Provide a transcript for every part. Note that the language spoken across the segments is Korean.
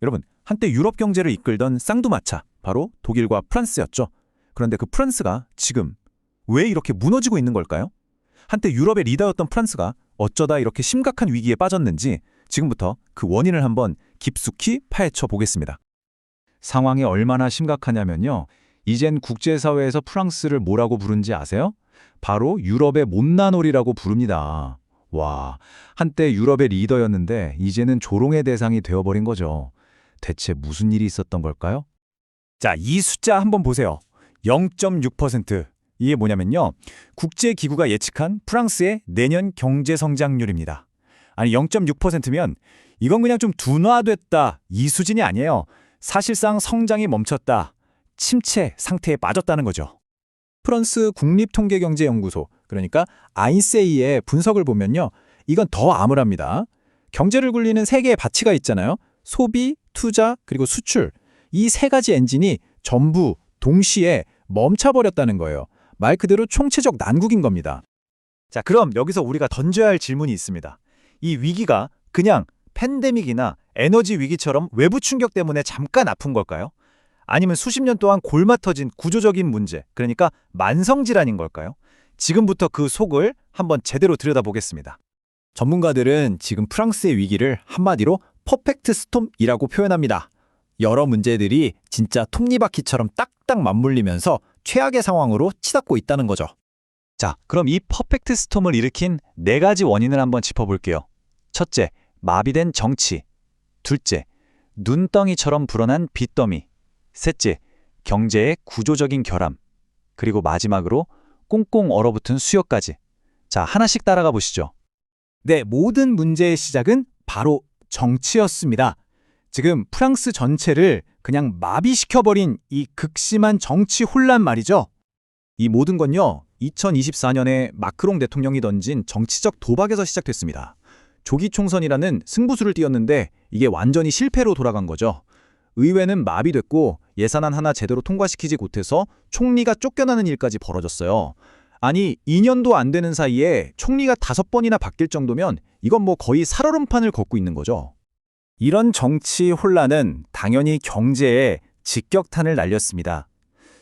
여러분, 한때 유럽 경제를 이끌던 쌍두마차, 바로 독일과 프랑스였죠. 그런데 그 프랑스가 지금 왜 이렇게 무너지고 있는 걸까요? 한때 유럽의 리더였던 프랑스가 어쩌다 이렇게 심각한 위기에 빠졌는지 지금부터 그 원인을 한번 깊숙이 파헤쳐 보겠습니다. 상황이 얼마나 심각하냐면요. 이젠 국제사회에서 프랑스를 뭐라고 부른지 아세요? 바로 유럽의 못난오리라고 부릅니다. 와, 한때 유럽의 리더였는데 이제는 조롱의 대상이 되어버린 거죠. 대체 무슨 일이 있었던 걸까요? 자, 이 숫자 한번 보세요. 0.6%. 이게 뭐냐면요. 국제기구가 예측한 프랑스의 내년 경제 성장률입니다. 아니, 0.6%면 이건 그냥 좀 둔화됐다, 이 수준이 아니에요. 사실상 성장이 멈췄다, 침체 상태에 빠졌다는 거죠. 프랑스 국립통계경제연구소, 그러니까 아인세이의 분석을 보면요. 이건 더 암울합니다. 경제를 굴리는 세 개의 바치가 있잖아요. 소비, 투자, 그리고 수출. 이 세 가지 엔진이 전부 동시에 멈춰버렸다는 거예요. 말 그대로 총체적 난국인 겁니다. 자, 그럼 여기서 우리가 던져야 할 질문이 있습니다. 이 위기가 그냥 팬데믹이나 에너지 위기처럼 외부 충격 때문에 잠깐 아픈 걸까요? 아니면 수십 년 동안 골마터진 구조적인 문제, 그러니까 만성질환인 걸까요? 지금부터 그 속을 한번 제대로 들여다보겠습니다. 전문가들은 지금 프랑스의 위기를 한마디로 퍼펙트 스톰이라고 표현합니다. 여러 문제들이 진짜 톱니바퀴처럼 딱딱 맞물리면서 최악의 상황으로 치닫고 있다는 거죠. 자, 그럼 이 퍼펙트 스톰을 일으킨 네 가지 원인을 한번 짚어볼게요. 첫째, 마비된 정치. 둘째, 눈덩이처럼 불어난 빚더미. 셋째, 경제의 구조적인 결함. 그리고 마지막으로 꽁꽁 얼어붙은 수요까지. 자, 하나씩 따라가 보시죠. 네, 모든 문제의 시작은 바로 정치였습니다. 지금 프랑스 전체를 그냥 마비시켜버린 이 극심한 정치 혼란 말이죠. 이 모든 건요, 2024년에 마크롱 대통령이 던진 정치적 도박에서 시작됐습니다. 조기 총선이라는 승부수를 띄웠는데 이게 완전히 실패로 돌아간 거죠. 의회는 마비됐고 예산안 하나 제대로 통과시키지 못해서 총리가 쫓겨나는 일까지 벌어졌어요. 아니, 2년도 안 되는 사이에 총리가 5번이나 바뀔 정도면 이건 뭐 거의 살얼음판을 걷고 있는 거죠. 이런 정치 혼란은 당연히 경제에 직격탄을 날렸습니다.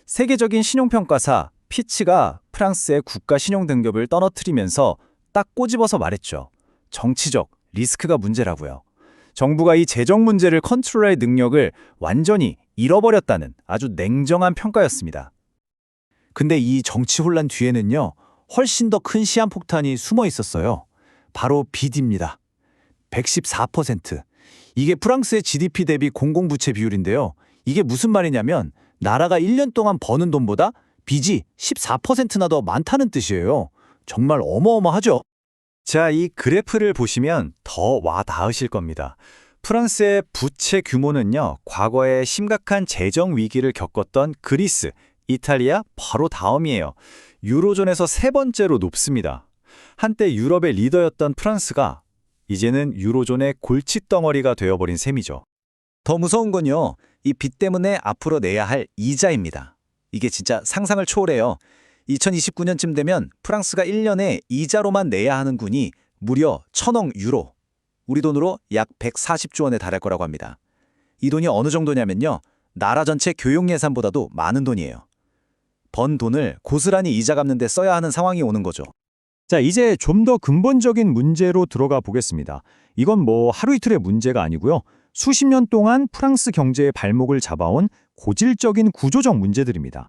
세계적인 신용평가사 피치가 프랑스의 국가 신용 등급을 떨어뜨리면서 딱 꼬집어서 말했죠. 정치적 리스크가 문제라고요. 정부가 이 재정 문제를 컨트롤할 능력을 완전히 잃어버렸다는 아주 냉정한 평가였습니다. 근데 이 정치 혼란 뒤에는요, 훨씬 더 큰 시한폭탄이 숨어 있었어요. 바로 빚입니다. 114%. 이게 프랑스의 GDP 대비 공공부채 비율인데요. 이게 무슨 말이냐면 나라가 1년 동안 버는 돈보다 빚이 14%나 더 많다는 뜻이에요. 정말 어마어마하죠? 자, 이 그래프를 보시면 더 와 닿으실 겁니다. 프랑스의 부채 규모는요, 과거에 심각한 재정 위기를 겪었던 그리스, 이탈리아 바로 다음이에요. 유로존에서 세 번째로 높습니다. 한때 유럽의 리더였던 프랑스가 이제는 유로존의 골칫덩어리가 되어버린 셈이죠. 더 무서운 건요, 이 빚 때문에 앞으로 내야 할 이자입니다. 이게 진짜 상상을 초월해요. 2029년쯤 되면 프랑스가 1년에 이자로만 내야 하는 군이 무려 1,000억 유로, 우리 돈으로 약 140조 원에 달할 거라고 합니다. 이 돈이 어느 정도냐면요, 나라 전체 교육 예산보다도 많은 돈이에요. 번 돈을 고스란히 이자 갚는 데 써야 하는 상황이 오는 거죠. 자, 이제 좀 더 근본적인 문제로 들어가 보겠습니다. 이건 뭐 하루 이틀의 문제가 아니고요. 수십 년 동안 프랑스 경제의 발목을 잡아온 고질적인 구조적 문제들입니다.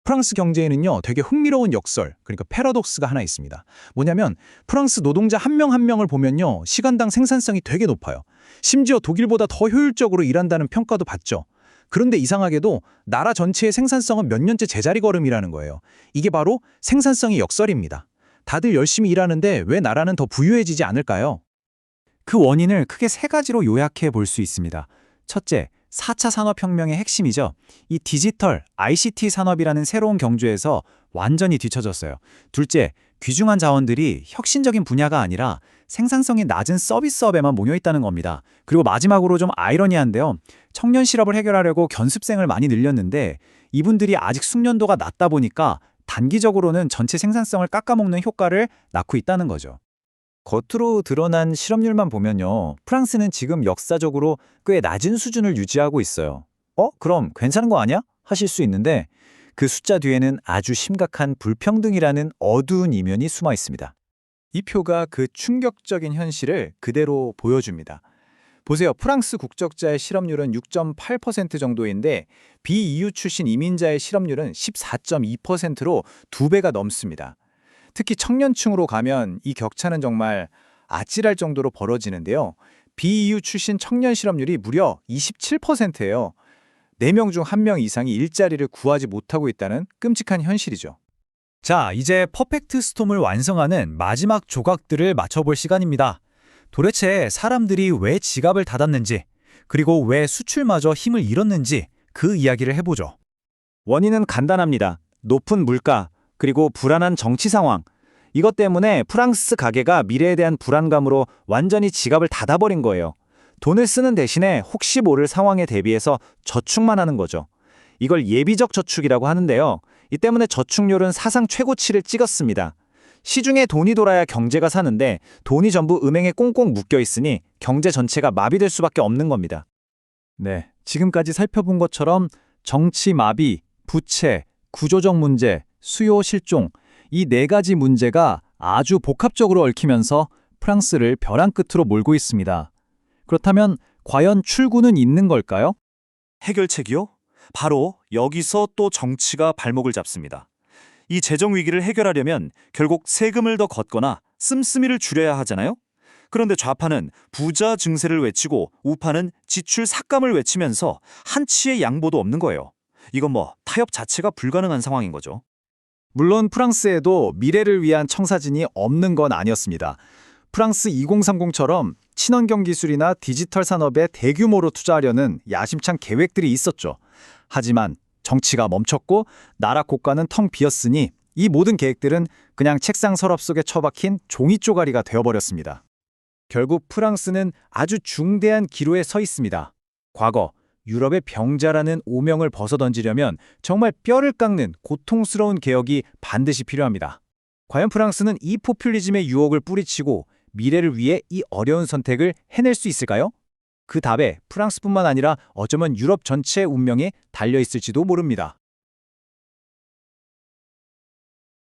프랑스 경제에는요, 되게 흥미로운 역설, 그러니까 패러독스가 하나 있습니다. 뭐냐면 프랑스 노동자 한 명 한 명을 보면요, 시간당 생산성이 되게 높아요. 심지어 독일보다 더 효율적으로 일한다는 평가도 받죠. 그런데 이상하게도 나라 전체의 생산성은 몇 년째 제자리 걸음이라는 거예요. 이게 바로 생산성의 역설입니다. 다들 열심히 일하는데 왜 나라는 더 부유해지지 않을까요? 그 원인을 크게 세 가지로 요약해 볼 수 있습니다. 첫째, 4차 산업혁명의 핵심이죠. 이 디지털, ICT 산업이라는 새로운 경주에서 완전히 뒤처졌어요. 둘째, 귀중한 자원들이 혁신적인 분야가 아니라 생산성이 낮은 서비스업에만 모여있다는 겁니다. 그리고 마지막으로 좀 아이러니한데요. 청년 실업을 해결하려고 견습생을 많이 늘렸는데 이분들이 아직 숙련도가 낮다 보니까 단기적으로는 전체 생산성을 깎아먹는 효과를 낳고 있다는 거죠. 겉으로 드러난 실업률만 보면요. 프랑스는 지금 역사적으로 꽤 낮은 수준을 유지하고 있어요. 그럼 괜찮은 거 아니야? 하실 수 있는데 그 숫자 뒤에는 아주 심각한 불평등이라는 어두운 이면이 숨어 있습니다. 이 표가 그 충격적인 현실을 그대로 보여줍니다. 보세요. 프랑스 국적자의 실업률은 6.8% 정도인데 비EU 출신 이민자의 실업률은 14.2%로 2배가 넘습니다. 특히 청년층으로 가면 이 격차는 정말 아찔할 정도로 벌어지는데요. 비EU 출신 청년 실업률이 무려 27%예요. 4명 중 1명 이상이 일자리를 구하지 못하고 있다는 끔찍한 현실이죠. 자, 이제 퍼펙트 스톰을 완성하는 마지막 조각들을 맞춰볼 시간입니다. 도대체 사람들이 왜 지갑을 닫았는지, 그리고 왜 수출마저 힘을 잃었는지 그 이야기를 해보죠. 원인은 간단합니다. 높은 물가, 그리고 불안한 정치 상황. 이것 때문에 프랑스 가계가 미래에 대한 불안감으로 완전히 지갑을 닫아버린 거예요. 돈을 쓰는 대신에 혹시 모를 상황에 대비해서 저축만 하는 거죠. 이걸 예비적 저축이라고 하는데요. 이 때문에 저축률은 사상 최고치를 찍었습니다. 시중에 돈이 돌아야 경제가 사는데 돈이 전부 은행에 꽁꽁 묶여 있으니 경제 전체가 마비될 수밖에 없는 겁니다. 네, 지금까지 살펴본 것처럼 정치 마비, 부채, 구조적 문제, 수요 실종, 이 4가지 문제가 아주 복합적으로 얽히면서 프랑스를 벼랑 끝으로 몰고 있습니다. 그렇다면 과연 출구는 있는 걸까요? 해결책이요? 바로 여기서 또 정치가 발목을 잡습니다. 이 재정 위기를 해결하려면 결국 세금을 더 걷거나 씀씀이를 줄여야 하잖아요? 그런데 좌파는 부자 증세를 외치고 우파는 지출 삭감을 외치면서 한치의 양보도 없는 거예요. 이건 타협 자체가 불가능한 상황인 거죠. 물론 프랑스에도 미래를 위한 청사진이 없는 건 아니었습니다. 프랑스 2030처럼 친환경 기술이나 디지털 산업에 대규모로 투자하려는 야심찬 계획들이 있었죠. 하지만 정치가 멈췄고 나라 국가는 텅 비었으니 이 모든 계획들은 그냥 책상 서랍 속에 처박힌 종이 쪼가리가 되어버렸습니다. 결국 프랑스는 아주 중대한 기로에 서 있습니다. 과거 유럽의 병자라는 오명을 벗어던지려면 정말 뼈를 깎는 고통스러운 개혁이 반드시 필요합니다. 과연 프랑스는 이 포퓰리즘의 유혹을 뿌리치고 미래를 위해 이 어려운 선택을 해낼 수 있을까요? 그 답에 프랑스뿐만 아니라 어쩌면 유럽 전체의 운명이 달려 있을지도 모릅니다.